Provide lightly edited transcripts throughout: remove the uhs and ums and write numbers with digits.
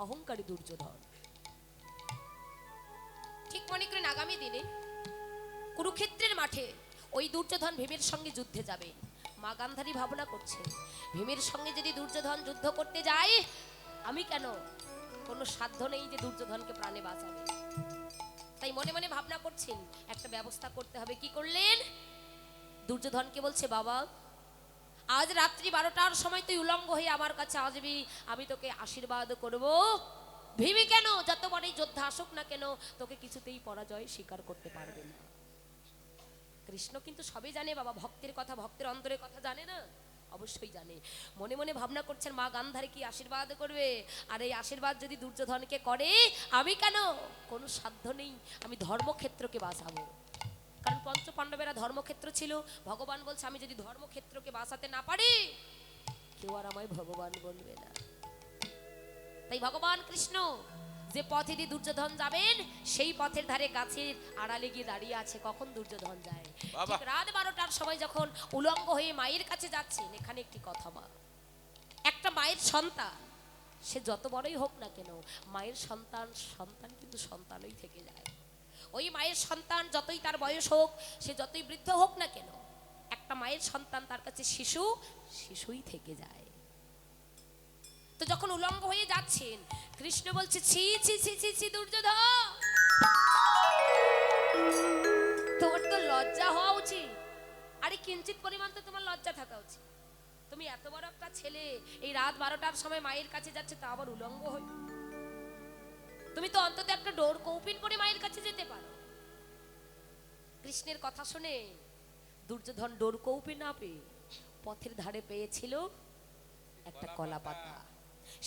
অহংকারী দুর্যোধন। ঠিক মনে করেন আগামী দিনে কুরুক্ষেত্রের মাঠে ওই দুর্যোধন ভীমের সঙ্গে যুদ্ধে যাবে। মা গান্ধারী ভাবনা করছে, ভীমের সঙ্গে যদি দুর্যোধন যুদ্ধ করতে যায়, আমি কেন, কোনো সাধ্য নেই যে দুর্যোধনকে প্রাণে বাঁচাবে। তাই মনে মনে ভাবনা করছেন একটা ব্যবস্থা করতে হবে। কি করলেন? দুর্যোধনকে বলছে, বাবা আজ রাত্রি 12টার সময় তুই উলঙ্গ হয়ে আমার কাছে আসবি, আমি তোকে আশীর্বাদ করব। ভীমি কেন, যত বড়ই যোদ্ধা আসুক না কেন, তোকে কিছুতেই পরাজয় স্বীকার করতে পারবে না। কৃষ্ণ কিন্তু সবই জানে বাবা, ভক্তের কথা, ভক্তের অন্তরের কথা জানে না? অবশ্যই জানে। মনে মনে ভাবনা করছেন মা গান্ধারী কি আশীর্বাদ করবে, আর এই আশীর্বাদ যদি দুর্যোধনকে করে, আমি কেন, কোনো সাধ্য নেই, আমি ধর্মক্ষেত্রকে বাঁচাবো। কারণ পঞ্চ পাণ্ডবেরা ধর্মক্ষেত্র ছিল। ভগবান বলছে আমি যদি ধর্মক্ষেত্রকে বাঁচাতে না পারি, কেউ আর আমায় ভগবান বলবে না। তাই ভগবান কৃষ্ণ যে পথে দিয়ে দুর্যোধন যাবেন, সেই পথের ধারে গাছের আড়ালে গিয়ে দাঁড়িয়ে আছে। কখন দুর্যোধন যায়? ঠিক রাত 12টার সময় যখন উলঙ্গ হয়ে মায়ের কাছে যাচ্ছেন। এখানে একটি কথা, মা, একটা মায়ের সন্তান সে যত বড়ই হোক না কেন, মায়ের সন্তান সন্তান কিন্তু সন্তানই থেকে যায়। ওই মায়ের সন্তান যতই তার বয়স হোক, সে যতই বৃদ্ধ হোক না কেন, একটা মায়ের সন্তান তার কাছে শিশু, শিশুই থেকে যায়। তো যখন উলঙ্গ হয়ে যাচ্ছেন, কৃষ্ণ বলছে, ছি ছি ছি ছি ছি দুর্যোধন, তোমার তো লজ্জা হওয়া উচিত। আরে কিঞ্চিত পরিমাণ তো তোমার লজ্জা থাকা উচিত। তুমি এত বড় একটা ছেলে, এই রাত 12টার সময় মায়ের কাছে যাচ্ছে, তা আবার উলঙ্গ হয়ে। তুমি তো অন্তত একটা ডোর কৌপিন পরে মায়ের কাছে যেতে পারো। কৃষ্ণের কথা শুনে দুর্যোধন ডোর কৌপিন না পেয়ে পথের ধারে পেয়েছিল একটা কলা পাতা।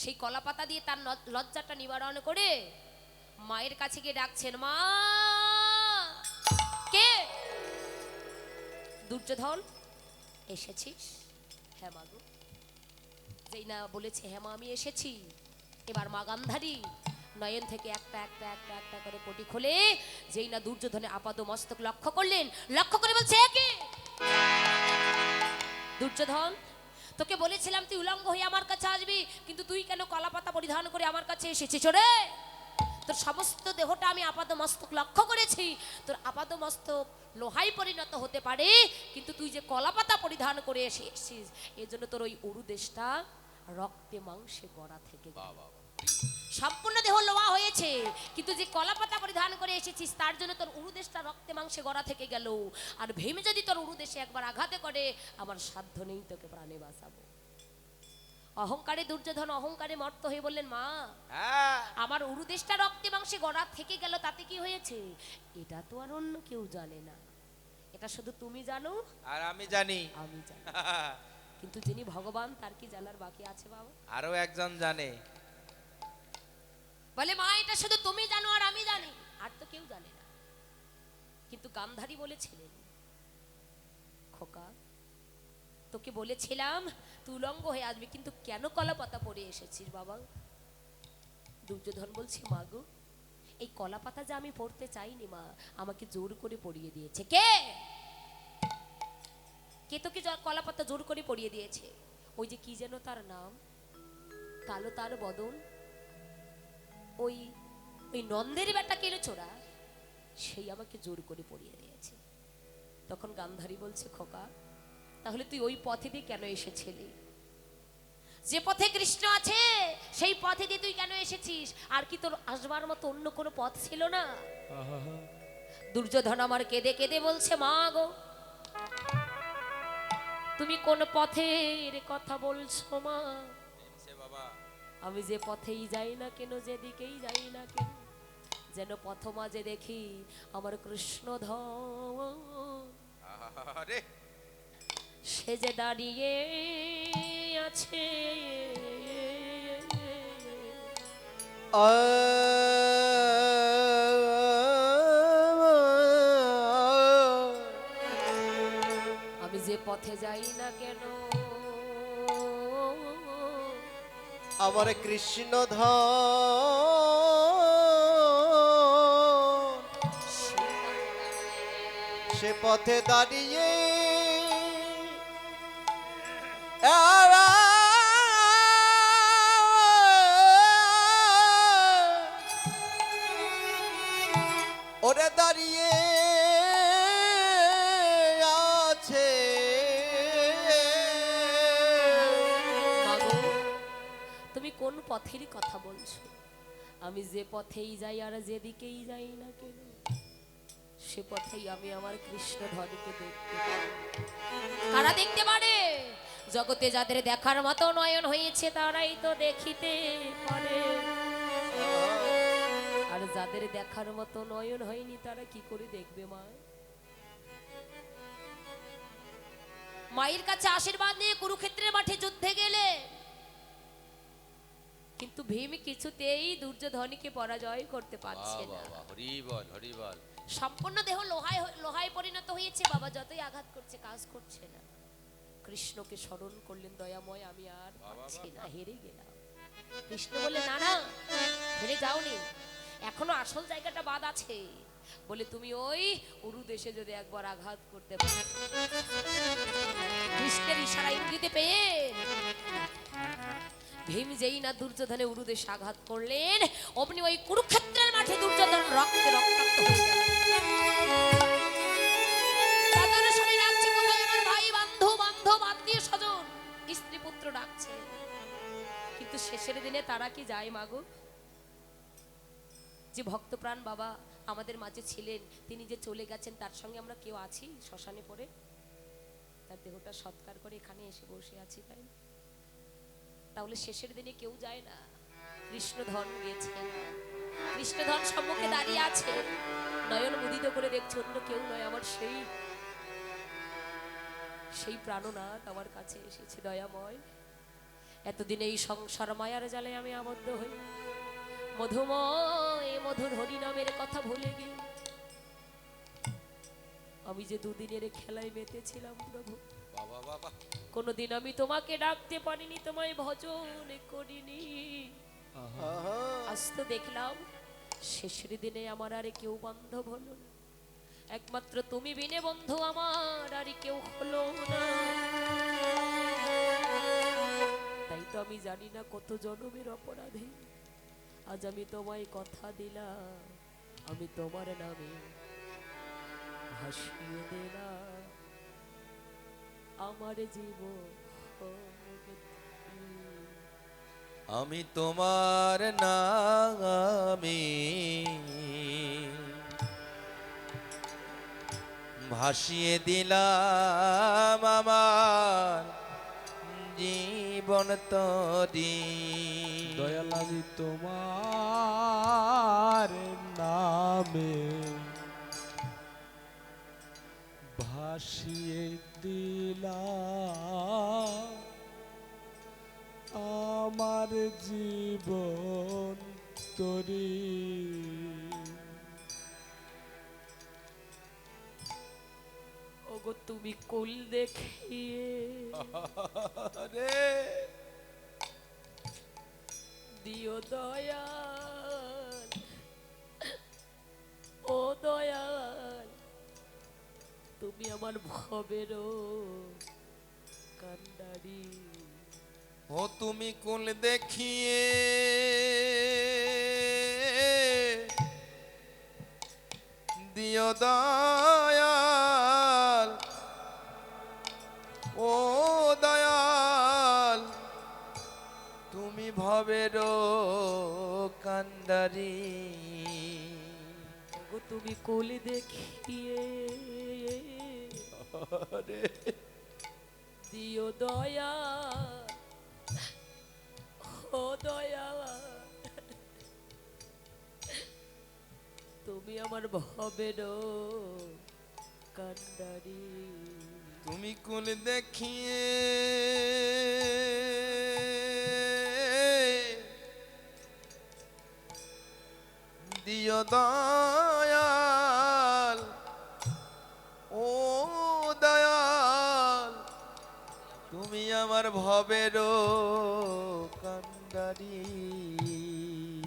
সেই কলা পাতা দিয়ে তার লজ্জাটা নিবারণ করে মায়ের কাছে গিয়ে ডাকছেন, মা। কে? দুর্যোধন, এসেছিস? হ্যাঁ মা গো। যেই না বলেছে হ্যাঁ মা আমি এসেছি, এবার মা গান্ধারী নয়ন থেকে একটা একটা একটা একটা করে পটি খোলে। যেই না দুর্যোধনের আপাদ মস্তক লক্ষ্য করলেন, লক্ষ্য করে বলছে, কে? দুর্যোধন, তোকে বলেছিলাম তুই উলঙ্গ হয়ে আমার কাছে আসবি, কিন্তু তুই কেন কলাপাতা পরিধান করে আমার কাছে এসেছিস রে? তোর সমস্ত দেহটা আমি আপাদ মস্তক লক্ষ্য করেছি, তোর আপাদ মস্তক লোহাই পরিণত হতে পারে, কিন্তু তুই যে কলাপাতা পরিধান করে এসেছিস, এর জন্য তোর ওই উরুদেশটা রক্তে মাংসে গড়া থেকে গেল। সম্পূর্ণ দেহ লোহা হয়েছে, কিন্তু যে কলাপাতা পরিধান করে এসেছিস, তার জন্য তোর উরুদেশটা রক্তে মাংসে গড়া থেকে গেল। আর ভীম যদি তোর উরুদেশে একবার আঘাতে করে, আমার সাধ্য নেই তোকে প্রাণে বাঁচাবো। অহংকারে দুর্যোধন অহংকারে মর্ত হয়ে বললেন, মা আমার উরুদেশটা রক্তে মাংসে গড়া থেকে গেল, তাতে কি হয়েছে? এটা তো আর অন্য কেউ জানে না, এটা শুধু তুমি জানো আর আমি জানি। আমি জানি। কিন্তু যিনি ভগবান, তার কি জানার বাকি আছে বাবা? আরো একজন জানে। বলে, মা এটা শুধু তুমি জানো আর আমি জানি, আর তো কেউ জানে না। কিন্তু গান্ধারী বলেছিলেন, খোকা তোকে বলেছিলাম তুই উলঙ্গ হয়ে আসবি, কিন্তু কেন কলাপাতা পরে এসেছিস বাবা? দুর্যোধন বলছি, মা গো এই কলাপাতা যে আমি পড়তে চাইনি মা, আমাকে জোর করে পরিয়ে দিয়েছে। কে? কে তোকে কলাপাতা জোর করে পরিয়ে দিয়েছে? ওই যে কি যেন তার নাম, কালো তার বদন, ওই ওই নন্দের বেটা কেলো চোরা, সেই আমাকে জোর করে পরিয়ে দিয়েছে। তখন গান্ধারী বলছে, খোকা তাহলে তুই ওই পথে দিয়ে কেন এসেছিলি? যে পথে কৃষ্ণ আছে সেই পথে দিয়ে তুই কেন এসেছিস? আর কি তোর আসবার মতো অন্য কোনো পথ ছিল না? দুর্যোধন আমার কেঁদে কেঁদে বলছে, মা গো তুমি কোন পথের কথা বলছো মা? আমি যে পথেই যাই না কেন, যেদিকেই যাই না কেন, যেন পথ মাঝে দেখি আমার কৃষ্ণ ধন, সে যে দাঁড়িয়ে আছে। আমি যে পথে যাই না কেন, আমার কৃষ্ণ ধন সে পথে দাঁড়িয়ে দাঁড়িয়ে আছে। মাগো, তুমি কোন পথেরই কথা বলছো? আমি যে পথেই যাই আর যেদিকেই যাই না কেন, সে পথেই আমি আমার কৃষ্ণ ধনকে দেখতে পাই। কারা দেখতে পারে? জগতে যাদের দেখার মতো নয়ন হয়েছে তারাই তো দেখিতে পারে, আর যাদের দেখার মতো নয়ন হয়নি তারা কি করে দেখবে? মা, মায়ের কাছে আশীর্বাদ নিয়ে কুরুক্ষেত্রের মাঠে যুদ্ধে গেলে, কিন্তু ভীম কিছুতেই দুর্যোধনকে পরাজয় করতে পারছে না। হরি বল হরি বল। সম্পূর্ণ দেহ লোহায় লোহায় পরিণত হয়েছে। বাবা যতই আঘাত করছে কাজ করছে না। কৃষ্ণকে স্মরণ করলেন, দয়াময় আমি আর পারছি না, হেরে গেলাম। কৃষ্ণ বললেন, না না, হেরে যাওনি, এখনো আসল জায়গাটা বাদ আছে। বলে তুমি ওই উরু দেশে যদি একবার আঘাত করতে পারো। কৃষ্ণের ইশারা ইঙ্গিতে পেয়ে ভীম যেই না দুর্যোধনে উরুদেশে আঘাত করলেন, অমনি ওই কুরুক্ষেত্রের মাঠে দুর্যোধন রক্তে রক্তাক্ত হয়ে গেল। তাদের শরীর ডাকছে, কোথায় আমার ভাই, বান্ধব বান্ধব আত্মীয় স্বজন, স্ত্রী পুত্র ডাকছে, কিন্তু শেষের দিনে তারা কি যায়? মাগো, যে ভক্তপ্রাণ বাবা আমাদের মাঝে ছিলেন, তিনি যে চলে গেছেন, তার সঙ্গে আমরা কেউ আছি শ্মশানে পড়ে? তার দেহটা সৎকার করে এখানে এসে বসে আছি, তাই না? তাহলে শেষের দিনে কেউ যায় না? কৃষ্ণধন গেছেন, কৃষ্ণধন সম্মুখে দাঁড়িয়ে আছে, নয়ন মুদিত করে দেখছে, অন্য কেউ নয়, আমার সেই প্রাণনাথ আমার কাছে এসেছে। দয়াময়, এতদিন এই সংসার মায়ার জালে আমি আবদ্ধ হই, মধুময় মধুর হরিনামের কথা ভুলে গিয়ে আমি যে দুদিনের খেলায় মেতেছিলাম প্রভু, বাবা বাবা, কোনদিন আমি তোমাকে ডাকতে পারিনি, তোমায় ভজন করিনি। আজ তো দেখলাম শেষের দিনে আমার আর কেউ বান্ধব হলো না, একমাত্র তুমি বিনে বন্ধু আমার আর কেউ হলো না। তাই তো আমি জানি না কত জনমের অপরাধী, আজ আমি তোমায় কথা দিলাম, আমি তোমার নামে ভাসিয়ে দিলাম আমার জীবন। আমি তোমার নামে ভাসিয়ে দিলাম আমার জীবন তরি। দয়াল আমি তোমার নামে ভাসিয়ে দিলাম আমার জীবন তরি। ওগো তুমি কুল দেখিয়ে রে দিও দয়াল, ও দয়াল, তুমি আমার ভবেরও কান্ডারি। ও তুমি কুল দেখিয়ে দিও দয়াল, ও দয়াল, তুমি ভবের কান্ডারি। ওগো তুমি কুল দেখিয়ে দিও দয়াল, ও দয়াল, তুমি আমার ভবের কান্ডারি। তুমি কুল দেখিয়ে দিও দয়াল, ও দয়াল, তুমি আমার ভবের কান্ডারি।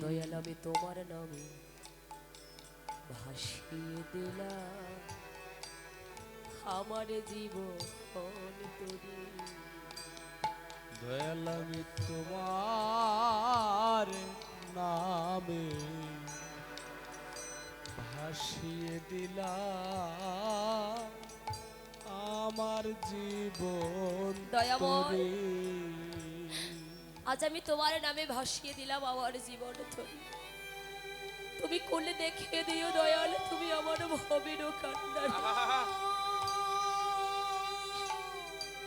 দয়াল আমি তোমার নামে ভাসিয়ে দিলাম আমার জীবন তরি। দয়াল আমি তোমার নামে ভাসিয়ে দিলাম দিলাম আমার জীবন দয়াময়। তরি। আজ আমি তোমার নামে ভাসিয়ে দিলাম আমার জীবন ধরে। তুমি কোলে দেখিয়ে দিও দয়াল, তুমি আমার ভবের কান্নার।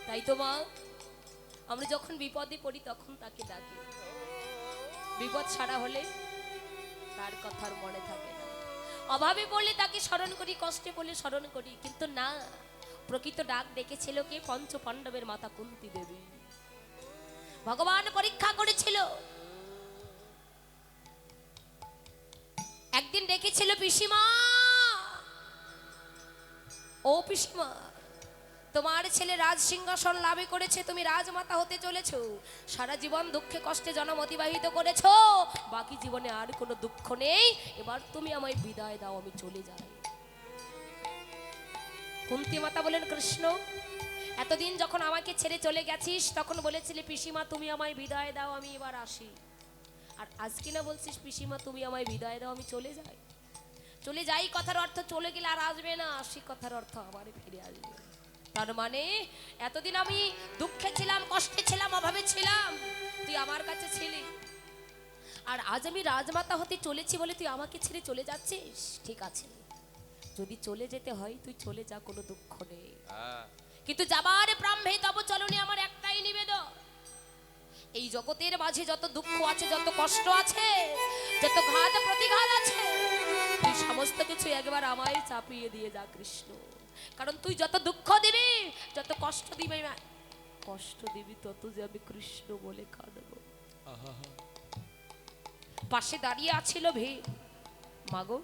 তাই তো মা, আমরা যখন বিপদে পড়ি তখন তাকে ডাকি, বিপদ সারা হলে তার কথা আর মনে থাকে না। অভাবে পড়লে তাকে স্মরণ করি, কষ্টে পড়লে স্মরণ করি, কিন্তু না, প্রকৃত ডাক ডেকেছিল কে? পঞ্চ পাণ্ডবের মাতা কুন্তী দেবী। ভগবান পরীক্ষা করেছিল, একদিন ডেকেছিল, পিসিমা ও পিসিমা, তোমার ছেলে রাজ সিংহাসন লাভে করেছে, তুমি রাজমাতা হতে চলেছো, সারা জীবন দুঃখে কষ্টে জন্ম অতিবাহিত করেছো, বাকি জীবনে আর কোনো দুঃখ নেই, এবার তুমি আমায় বিদায় দাও, আমি চলে যাই। কুন্তী মাতা বলেন, কৃষ্ণ এতদিন যখন আমাকে ছেড়ে চলে গেছিস তখন বলেছিলে পিসিমা তুমি আমায় বিদায় দাও, আমি এবার আসি, আর আজকে না বলছিস পিসিমা তুমি আমায় বিদায় দাও, আমি চলে যাই। চলে যাই কথার অর্থ চলে গেলে আর আসবে না, আসি কথার অর্থ আবার ফিরে আসবে। তার মানে এতদিন আমি দুঃখে ছিলাম, কষ্টে ছিলাম, অভাবে ছিলাম, তুই আমার কাছে ছিলি, আর আজ আমি রাজমাতা হতে চলেছি বলে তুই আমাকে ছেড়ে চলে যাচ্ছিস। ঠিক আছে, যদি চলে যেতে হয় তুই চলে যা, কোনো দুঃখ নেই, কিন্তু যাবার প্রারম্ভে তব চলনে আমার একটাই নিবেদন, এই জগতের মাঝে যত দুঃখ আছে, যত কষ্ট আছে, যত ঘাত প্রতিঘাত আছে, তুই সমস্ত কিছু একবার আমায় চাপিয়ে দিয়ে যা কৃষ্ণ, কারণ তুই যত দুঃখ দিবি, যত কষ্ট দিবি, কষ্ট দিবি, তত যে আমি কৃষ্ণ বলে কাঁদব। পাশে দাঁড়িয়ে আছিল ভীম। মাগো,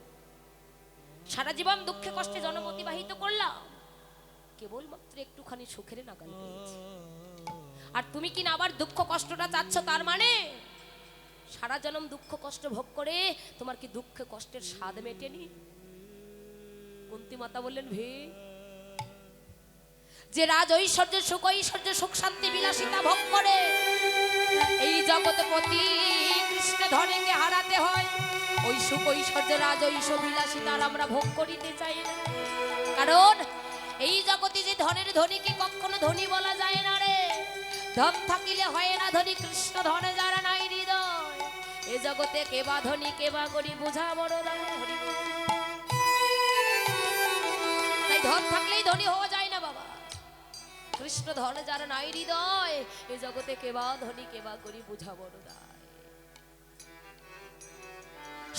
সারা জীবন দুঃখে কষ্টে জন্ম অতিবাহিত করলাম, কেবলমাত্র একটুখানি সুখের নাগাল পেয়েছি, আর তুমি কি না আবার দুঃখ কষ্টটা চাচ্ছ? তার মানে সারা জন্ম দুঃখ কষ্ট ভোগ করে তোমার কি দুঃখ কষ্টের স্বাদ মেটেনি? কুন্তী মাতা বললেন, ভীম, যে রাজ ঐশ্বর্য সুখ ঐশ্বর্য সুখ শান্তি বিলাসিতা ভোগ করে এই জগৎপতি কৃষ্ণ ধনেকে হারাতে হয়, ওই সুখ ঐশ্বর্য রাজ ঐশ্বর্য বিলাসিতার আমরা ভোগ করিতে চাই না, কারণ এই জগতে যে ধনের ধনীকে কখনো ধনী বলা যায় না রে, ধন থাকিলে হয় না ধনী, কৃষ্ণ ধনে যারা নাই হৃদয়, এ জগতে কেবা ধনী কেবা গরিব বুঝা বড় দায়। তাই ধন থাকলেই ধনী হওয়া যায় না বাবা, কৃষ্ণ ধনে যারা নাই হৃদয়, এ জগতে কেবা ধনী কেবা গরিব বুঝা বড় দায়।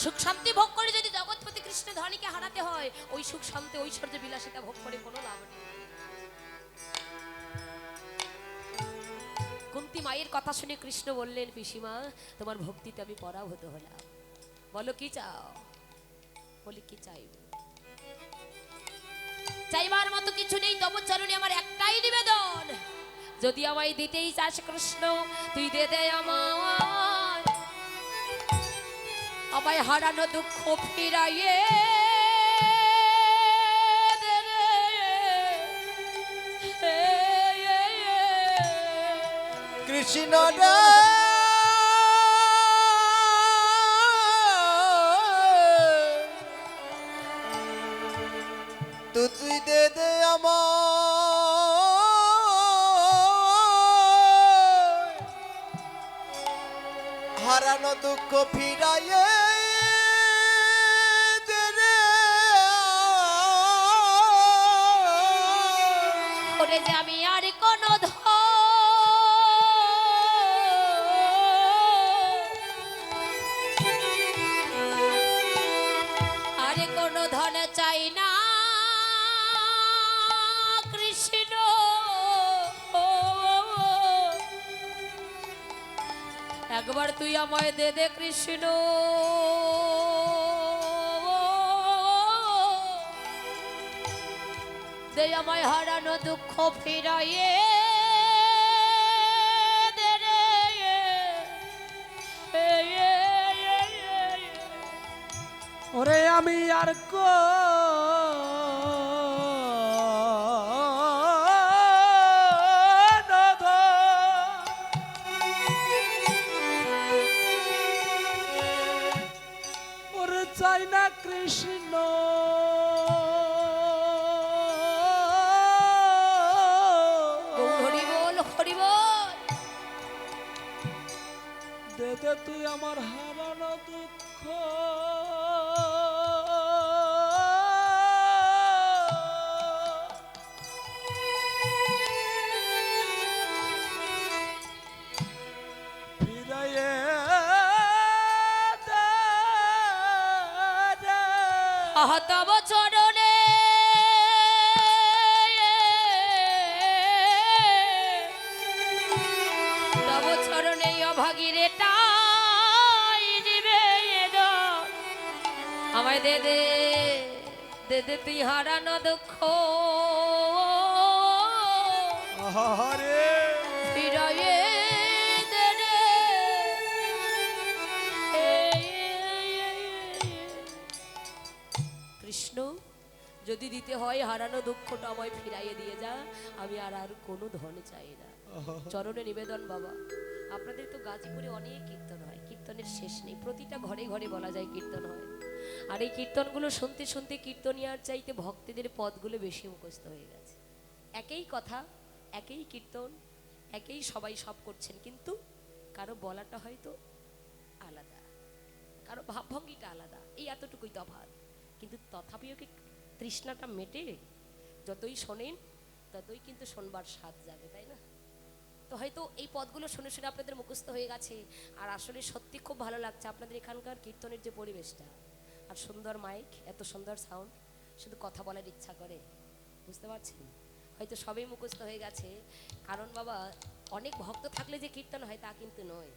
সুখ শান্তি ভোগ করে যদি জগৎপতি কৃষ্ণ ধনীকে হারাতে হয়, ওই সুখ শান্তি ঐশ্বর্য বিলাসিতা ভোগ করে কোনো লাভ নেই। কুন্তী মায়ের কথা শুনে কৃষ্ণ বললেন, পিসিমা তোমার ভক্তিতে আমি পরাভূত হলাম, বলো কি চাও? বলি কি চাইব? চাইবার মতো কিছু নেই, তব চরণে আমার একটাই নিবেদন, যদি আমায় দিতেই চাস কৃষ্ণ তুই দে দে আমায়, আমায় হারানো দুঃখ ফিরাইয়ে দে রে, কৃষ্ণ রে তুই দে দে আমায় হারানো দুঃখ ফিরাইয়ে দে রে। ওরে যে আমি আর কোনো আরে কোনো ধন চাই না কৃষ্ণ, একবার তুই আমায় দে দে কৃষ্ণ, দে আমায় হারানো দুঃখ ফিরাইয়ে দে রে। ওরে আমি আর ওরে চাই না কৃষ্ণ, তুই আমার হারানো দুঃখ ফিরাইয়ে দে রে। তব চরণে তব চরণে অভাগীরে টাই দিবে আমায় দে দে দে দে তুই হারানো দুঃখ আহারে ফিরাইয়ে দে রে। কৃষ্ণ যদি দিতে হয় হারানো দুঃখটা আমায় ফিরাইয়ে দিয়ে যা, আমি আর আর কোনো ধন চাই না। চরণে নিবেদন বাবা। আপনাদের তো গাজীপুরে অনেক কীর্তন হয়, কীর্তনের শেষ নেই, প্রতিটা ঘরে ঘরে বলা যায় কীর্তন হয়। আর এই কীর্তনগুলো শুনতে শুনতে কীর্তনিয়ার চাইতে ভক্তদের পদগুলো বেশি মুখস্থ হয়ে গেছে। একই কথা, একই কীর্তন, একই সবাই সব করছেন, কিন্তু কারো বলাটা হয়তো আলাদা, কারো ভাবভঙ্গিটা আলাদা, এই এতটুকুই তফাৎ। কিন্তু তথাপিও কি তৃষ্ণাটা মেটে? যতই শোনেন ততই কিন্তু শোনবার স্বাদ জাগে, তাই না? তো হয়তো এই পদগুলো শুনে শুনে আপনাদের মুখস্থ হয়ে গেছে। আর আসলে সত্যি খুব ভালো লাগছে আপনাদের এখানকার কীর্তনের যে পরিবেশটা, আর সুন্দর মাইক, এত সুন্দর সাউন্ড, শুধু কথা বলার ইচ্ছা করে, বুঝতে পারছেন? হয়তো সবই মুখস্থ হয়ে গেছে, কারণ বাবা অনেক ভক্ত থাকলে যে কীর্তন হয় তা কিন্তু নয়।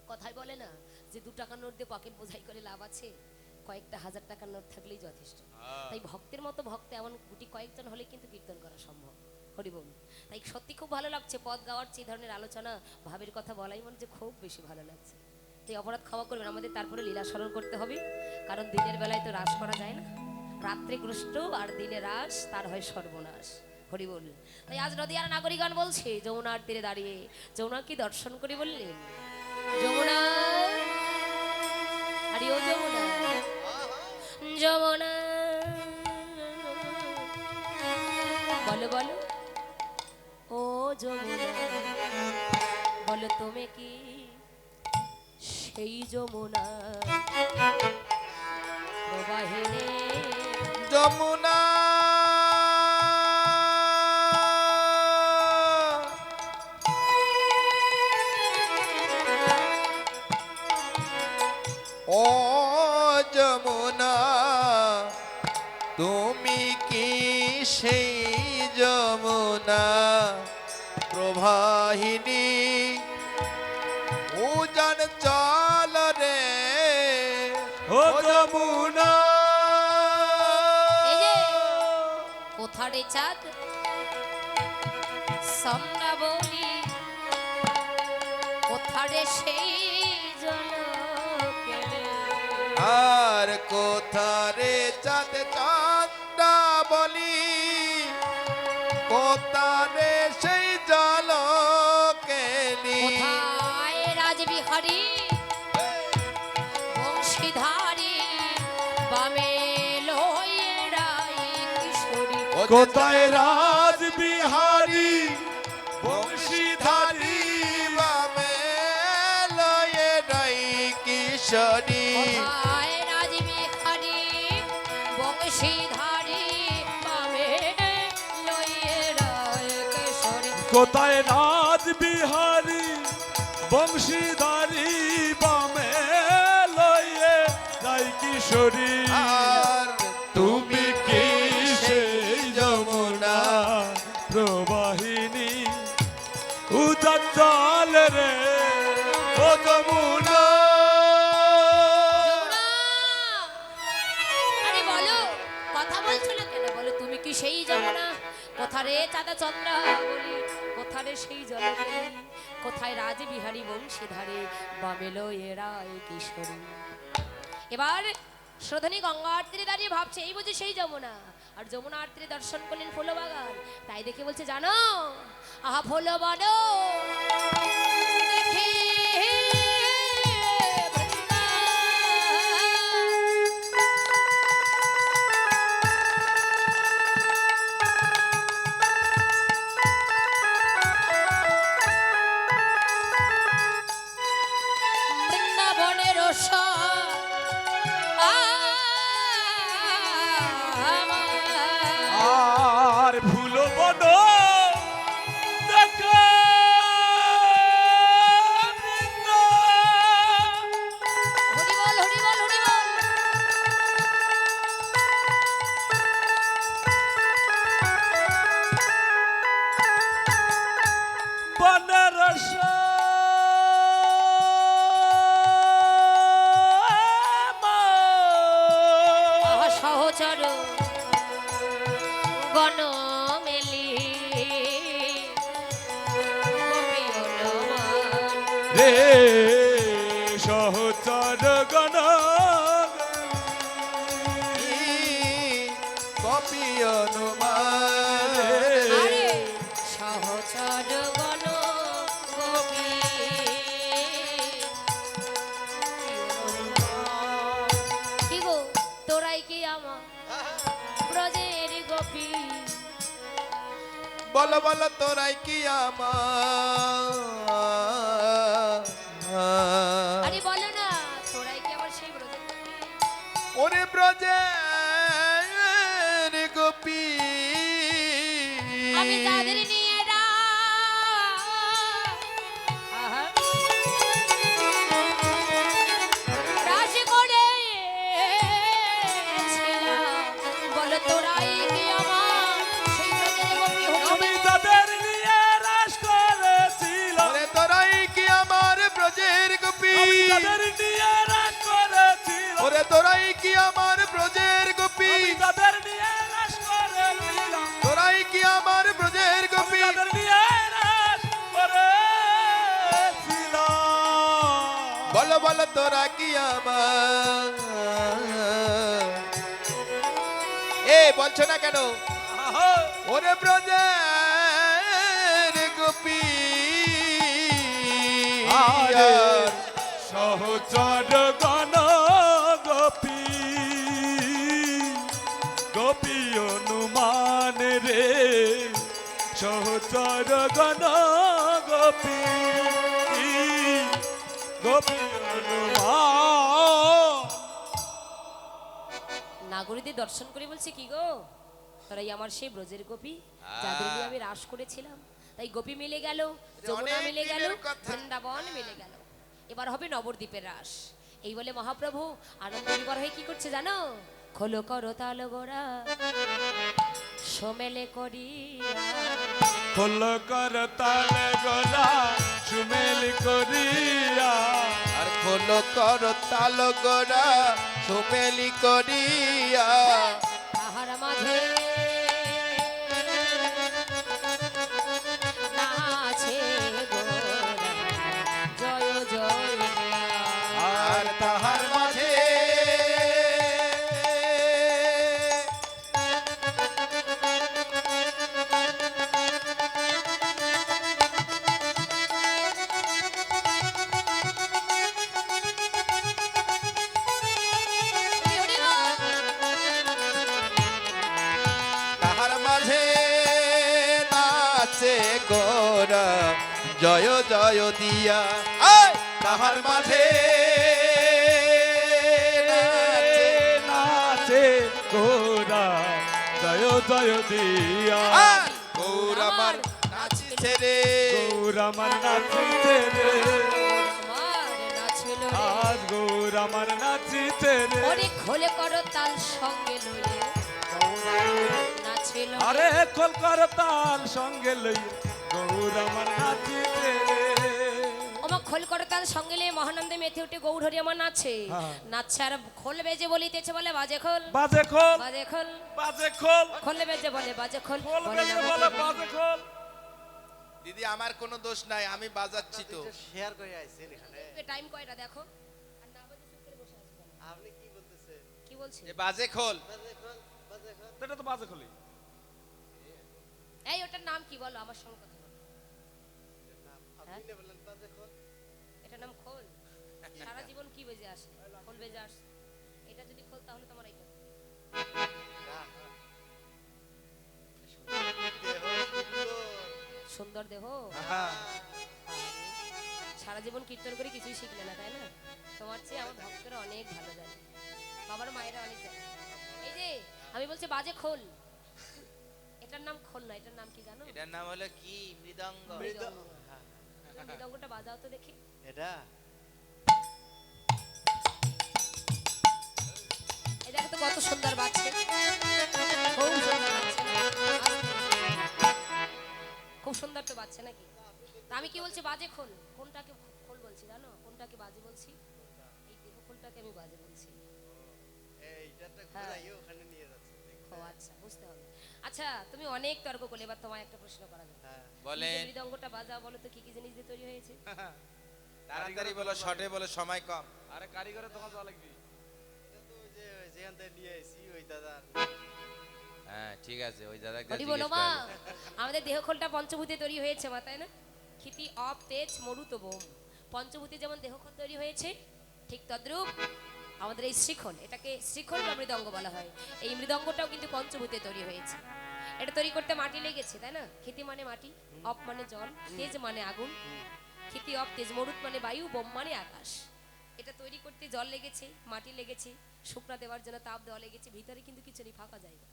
কথাই বলে না যে 2 টাকার নোট দিয়ে পকেট বোঝাই করে লাভ আছে, কয়েকটা হাজার টাকার নোট থাকলেই যথেষ্ট। তাই ভক্তের মতো ভক্ত এমন গুটি কয়েকজন হলে কিন্তু কীর্তন করা সম্ভব। হরি বল। তাই সত্যি খুব ভালো লাগছে পদ গাওয়ার চেয়ে ধরনের আলোচনা, ভাবের কথা বলাই মনে যে খুব বেশি ভালো লাগছে। তাই অপরাধ ক্ষমা করবেন, আমাদের তারপরে লীলা স্মরণ করতে হবে, কারণ দিনের বেলায় তো রাস করা যায় না, রাত্রে কৃষ্ট আর দিনে রাস, তার হয় সর্বনাশ। হরি বল। তাই আজ নদীয়ার নাগরিকগণ বলছে, যমুনার তীরে দাঁড়িয়ে যমুনা কি দর্শন করে বললেন, যমুনা আরে ও যমুনা, যমুনা বলো বলো ও যমুনা, বলো তুমি কি সেই যমুনা প্রবাহিনী যমুনা ও যমুনা, তুমি কি সেই যমুনা প্রবাহিনী, উজান চল রে ও যমুনা। এই যে কোথারে চাঁদ সম্রা বলি, কোথারে সেই জলকে আর কোথারে চাঁদ চাঁদা বলি, কোথারে সেই জল কেলি, কোথায় রাজবিহারী বংশীধারী বামে লয়ে রাই কিশোরী, কোথায় রাজবিহারী বংশীধারী বামে লয়ে রাই কিশোরী, কোথায় রাজবিহারী বংশীধারী বামে লয়ে রাই কিশোরী, কোথায় রাজবিহারী বংশীধারী বামে লয়ে যাই কিশোরী, আর তুমি কি সেই যমুনা প্রবাহিনী, উজান জল রে ও যমুনা। যমুনা! আরে বলো, কথা বলছো না কেন? বলো তুমি কি সেই যমুনা? কোথারে চাঁদা চন্দ্রা বলি, কোথারে সেই জলকে, কোথায় রাজবিহারী বংশীধারী বামেলো এরাই কিশোরী। এবার শ্রোধনী গঙ্গার তীরে দাঁড়িয়ে ভাবছে এই বুঝি সেই যমুনা। আর যমুনার তীরে দর্শন করলেন ফুলবাগান, তাই দেখে বলছে জানো আহা ফুল বনো দেখি রস আর ভুলব না দেখা হরি বল হরি বল হরি বল। বনরস আহা সহচর গণ মেলি রে সহচর গণ কপি অনুমান আরে সহচর গণ গোপী কি গো তোরাই কি আমার ব্রজের গোপী বলো বলো তোরাই কি আমার আরে বলো না তোরাই কি আমার সেই ব্রজের গোপী? ওরে ব্রজের গোপী আমি তাদের নিয়ে আহা। রাশ করেছিলাম। বলো তোরাই কি আমার সেই ব্রজের গোপী হতে আমি তাদের নিয়ে রাস করেছিলাম ওরে তোরাই কি আমার ব্রজের গোপী আমি তাদের নিয়ে রাস করেছিলাম ওরে তোরাই কি আমার ব্রজের গোপী আমি তাদের নিয়ে রাস করেছিলাম তোরাই কি আমার ব্রজের গোপী তাদের নিয়ে রাস করেছিলাম বলো বলো তোরা কি আমার এ বলছো না কেন আহা, ওরে ব্রজের গোপী আরে সহচর গণ গোপী গোপী অনুমান রে সহচর গণ গোপী গোপী অনুমান নাগরীদের দর্শন করে বলছে কি গো তোরাই আমার সেই ব্রজের গোপী যাদের নিয়ে আমি রাস করেছিলাম তাই গোপী মিলে গেল যমুনা অনেক মিলে গেল দিনের কথা। বৃন্দাবন মিলে গেল এবার হবে নবদ্বীপের রাস এই বলে মহাপ্রভু আনন্দ বিভোর হয়ে কি করছে জানো খোলো করো তাল গোড়া সোমেলে করি খোল কর তালে গলা সুমেল করিয়া আর খোলো কর তাল গোড়া সুমেলি করিয়া তাহার মাঝে নাচে গোরা জয় জয় আর তাহার মাঝে তাহার মাঝে নাচে গোরা জয় জয় দিয়া আয়! তাহার মাঝে নাচে নাচে গোরা জয় জয় দিয়া আর গৌর আমার নাচিছে রে গৌর আমার নাচিতে রে আমার নাছিল রে। আজ গৌর আমার নাচিতে রে ওরে খোলে করো তাল সঙ্গে লইয়ে নাছিল রে। আরে খোল কর তাল সঙ্গে লই গৌর আমার নাচিতে রে ওমা খোল করো তাল সঙ্গে লইয়ে মহানন্দে মেতে উঠে গৌর হরি আমার নাচে হ্যাঁ। নাচছে আর খোল বেজে বলিতেছে বলে বাজে খোল বাজে খোল বাজে খোল বাজে খোল খোলে বেজে বলে বাজে খোল খোল বলে বেজে না বলে বাজে খোল। বাজে খোল দিদি আমার কোনো দোষ নাই আমি বাজাচ্ছি তো শেয়ার করে আইছেন এখানে টাইম কয়টা দেখো আর না বাজে চুপ করে বসে আছো কেন? আপনি কি বলতেছেন কি বলছি এ বাজে খোল এটা তো বাজে খোলি এই ওটার নাম কি বলো আমার সঙ্গে কথা বলো হ্যাঁ? আপনি বললেন বাজে খোল এটার নাম খোল সারা জীবন কি বেজে আসে খোল বেজে আসে এটা যদি খোল তাহলে তোমার এইটা না সুন্দর দেহ সারা জীবন কীর্তন করে কিছুই শিখলে না তাই না তোমার বাজছে আমার ভক্তরা অনেক ভালো জানে, বাবার মায়েরা অনেক জানে। এই যে আমি বলছি বাজে খোল, এটার নাম খোল না, এটার নাম কি জানো? এটার নাম হলো কি? মৃদঙ্গ। মৃদঙ্গ। তুমি মৃদঙ্গটা বাজাও তো দেখি। এটা এই দেখো তো কত সুন্দর বাজছে, খুব সুন্দর বাজছে না? খুব সুন্দর তো বাজছে নাকি? তা আমি কি বলছি বাজে খোল, কোনটাকে খোল বলছি জানো, কোনটাকে বাজে বলছি? এই দেহ খোলটাকে আমি বাজে বলছি। এইটাতে হ্যাঁ। ঘুরাইয়ে ওখানে নিয়ে যাচ্ছে ও আচ্ছা, বুঝতে হবে। আচ্ছা তুমি অনেক তর্ক করলে, এবার তোমায় একটা প্রশ্ন করা যাবে। হ্যাঁ বলেন। মৃদঙ্গটা বাজাও, বলো তো কি কি জিনিস দিয়ে তৈরি হয়েছে? তাড়াতাড়ি বলো, শর্টে বলো, সময় কম। আরে কারিগরের দোকান যাওয়া লাগবে। এটা তো ওই যে যেখান থেকে নিয়ে আইছি ওই দাদা হ্যাঁ ঠিক আছে, ওই দাদাকে হরি বলো মা, আমাদের দেহ খোলটা পঞ্চভূতে তৈরি হয়েছে মা, তাই না? ক্ষিতি অপ তেজ মরুত বোম, পঞ্চভূতে যেমন দেহ খোল তৈরি হয়েছে, ঠিক তদ্রূপ আমাদের এই শ্রীখোল, এটাকে শ্রীখোল বা মৃদঙ্গ বলা হয়। এই মৃদঙ্গটাও কিন্তু পঞ্চভূতে তৈরি হয়েছে। এটা তৈরি করতে মাটি লেগেছে, তাই না? ক্ষিতি মানে মাটি, অপ মানে জল, তেজ মানে আগুন, ক্ষিতি অপ তেজ, মরুত মানে বায়ু, বোম মানে আকাশ। এটা তৈরি করতে জল লেগেছে, মাটি লেগেছে, শুকনা দেওয়ার জন্য তাপ দেওয়া লেগেছে, ভিতরে কিন্তু কিছু নেই, ফাঁকা জায়গা।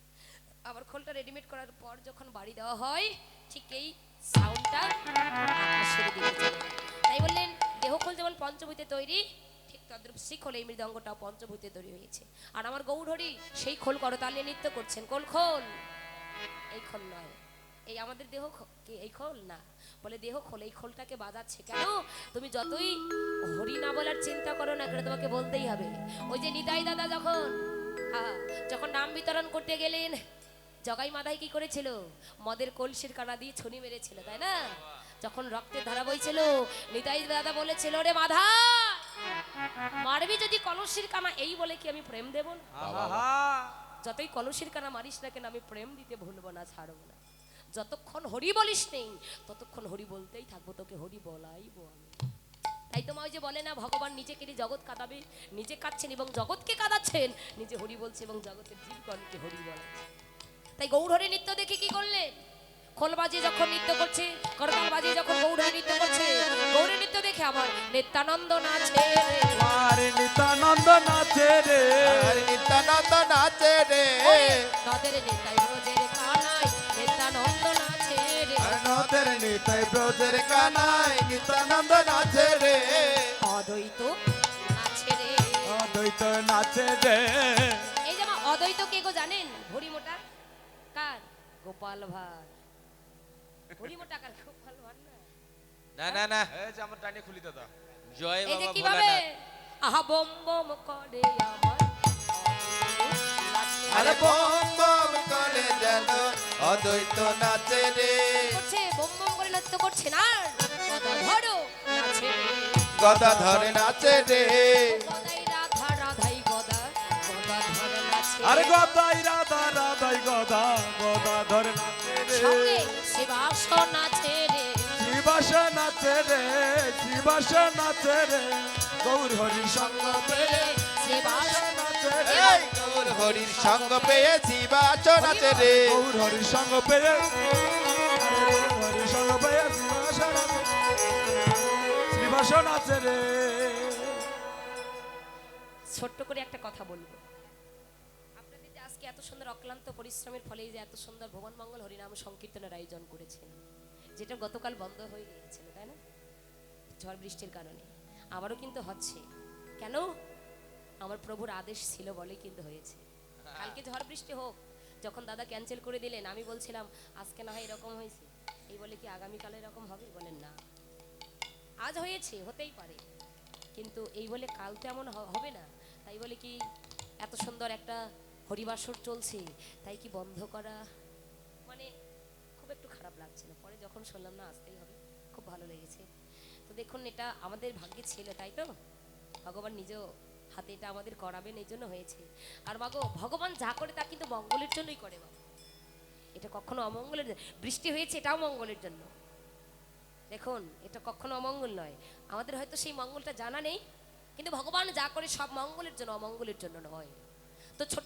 আবার খোলটা রেডিমেড করার পর যখন বাড়ি দেওয়া হয়, ঠিক এই সাউন্ডটা আকাশের দিকে চলে যায়। তাই বললেন দেহ খোল যেমন পঞ্চভূতে তৈরি, ঠিক তদ্রূপ শ্রীখোল এই মৃদঙ্গটাও পঞ্চভূতে তৈরি হয়েছে। আর আমার গৌরহরি সেই খোল করতাল নিয়ে নৃত্য করছেন। কোন খোল? এই খোল নয়, এই আমাদের দেহ কি এই খোল না, বলে দেহ খোল, এই খোলটাকে বাজাচ্ছে কেন? তুমি যতই হরি না বলার চিন্তা করো না কেন, তোমাকে বলতেই হবে। ওই যে নিতাই দাদা যখন নাম বিতরণ করতে গেলেন, জগাই মাদাই কি করেছিল? মদের কলসির কানা দিয়ে ছুরি মেরেছিল, তাই না? যখন রক্তের ধারা বইছিল, নিতাই দাদা বলেছিল, রে মাধা মারবি যদি কলসির কানা, এই বলে কি আমি প্রেম দেব না? আহা যতই কলসির কানা মারিস না কেন, আমি প্রেম দিতে ভুলবো না, ছাড়বো না। যতক্ষণ হরি বলিস নেই ততক্ষণ হরি বলতেই থাকবো, তোকে হরি বলাইবো আমি। তাই তো মা ওই যে বলে না, ভগবান নিজে কেটে জগৎ কাঁদাবে, নিজে কাঁদছেন এবং জগৎকে কাঁদাচ্ছেন, নিজে হরি বলছে এবং জগতের জীবগণকে হরি বলাচ্ছেন। তাই গৌড়হরি নৃত্য দেখে কি করলেন? খোল বাজিয়ে যখন নৃত্য করছে, করতাল বাজিয়ে যখন গৌড়হরি নৃত্য করছে, গৌড়ের নৃত্য দেখে আমার নিত্যানন্দ নাচে রে, আরে নিত্যানন্দ নাচে রে, আর নিত্যানন্দ নাচে রে, ওরে নদের নিতাই ব্রজের কানাই নিত্যানন্দ নাচে রে, আর নদের নিতাই ব্রজের কানাই নিত্যানন্দ নাচে রে, অদ্বৈত নাচে রে। অদ্বৈত নাচে রে। এই যে আমার অদ্বৈত কে গো জানেন? হরিমোটা কার? গোপাল ভাঁড়। হরিমোটা কার? গোপাল ভাঁড় না। না না না, এই যে আমার টাইনে খুলি দাদা। জয় এই যে বাবা কিভাবে ভোলানাথ। আহা বম বম করে আমার নাচে আরে বম বম করে যেন অদ্বৈত নাচে রে, করছে, বম বম করে নৃত্য করছে না, ধরো নাচে রে, গদা ধরে নাচে রে, গদাই রাধা রাধাই গদা, গদা ধরে নাচে, আরে গদাই রাধা রাধাই গদা, গদা ধরে নাচে রে। সঙ্গে শিবাস নাচে রে, শিবাস নাচে রে, শিবাস নাচে রে, গৌর হরি সঙ্গ পেয়ে শিবাস নাচে রে, এই গৌর হরির সঙ্গ পেয়ে শিবাচ নাচে রে, গৌর হরি সঙ্গ পেয়ে, আরে গৌর হরি সঙ্গ পেয়ে শিবাস নাচে, শিবাস নাচে রে। ছোট্ট করে একটা কথা বলবো, আপনাদের যে আজকে এত সুন্দর অক্লান্ত পরিশ্রমের ফলে এই যে এত সুন্দর ভুবন মঙ্গল হরিনাম সংকীর্তনের আয়োজন করেছেন, যেটা গতকাল বন্ধ হয়ে গিয়েছিল, তাই না? ঝড় বৃষ্টির কারণে আবারও কিন্তু হচ্ছে। কেন? আমার প্রভুর আদেশ ছিল বলে কিন্তু হয়েছে। কালকে ঝড় বৃষ্টি হোক, যখন দাদা ক্যান্সেল করে দিলেন, আমি বলছিলাম আজকে না হয় এরকম হয়েছে, এই বলে কি আগামীকাল এরকম হবে? বলেন না, আজ হয়েছে, হতেই পারে, কিন্তু এই বলে কাল তো এমন হবে না। তাই বলে কি এত সুন্দর একটা হরিবাসর চলছে, তাই কি বন্ধ করা? মানে খুব একটু খারাপ লাগছিল। পরে যখন শুনলাম না আসতেই হবে, খুব ভালো লেগেছে। তো দেখুন, এটা আমাদের ভাগ্যে ছিল, তাই তো ভগবান নিজেও হাতে এটা আমাদের করাবেন, এই জন্য হয়েছে। আর মাগো, ভগবান যা করে তা কিন্তু মঙ্গলের জন্যই করে বাবা, এটা কখনো অমঙ্গলের। বৃষ্টি হয়েছে এটাও মঙ্গলের জন্য, দেখুন এটা কখনো অমঙ্গল নয়। আমাদের হয়তো সেই মঙ্গলটা জানা নেই, কিন্তু ভগবান যা করে সব মঙ্গলের জন্য, অমঙ্গলের জন্য নয়। তো ছোট্ট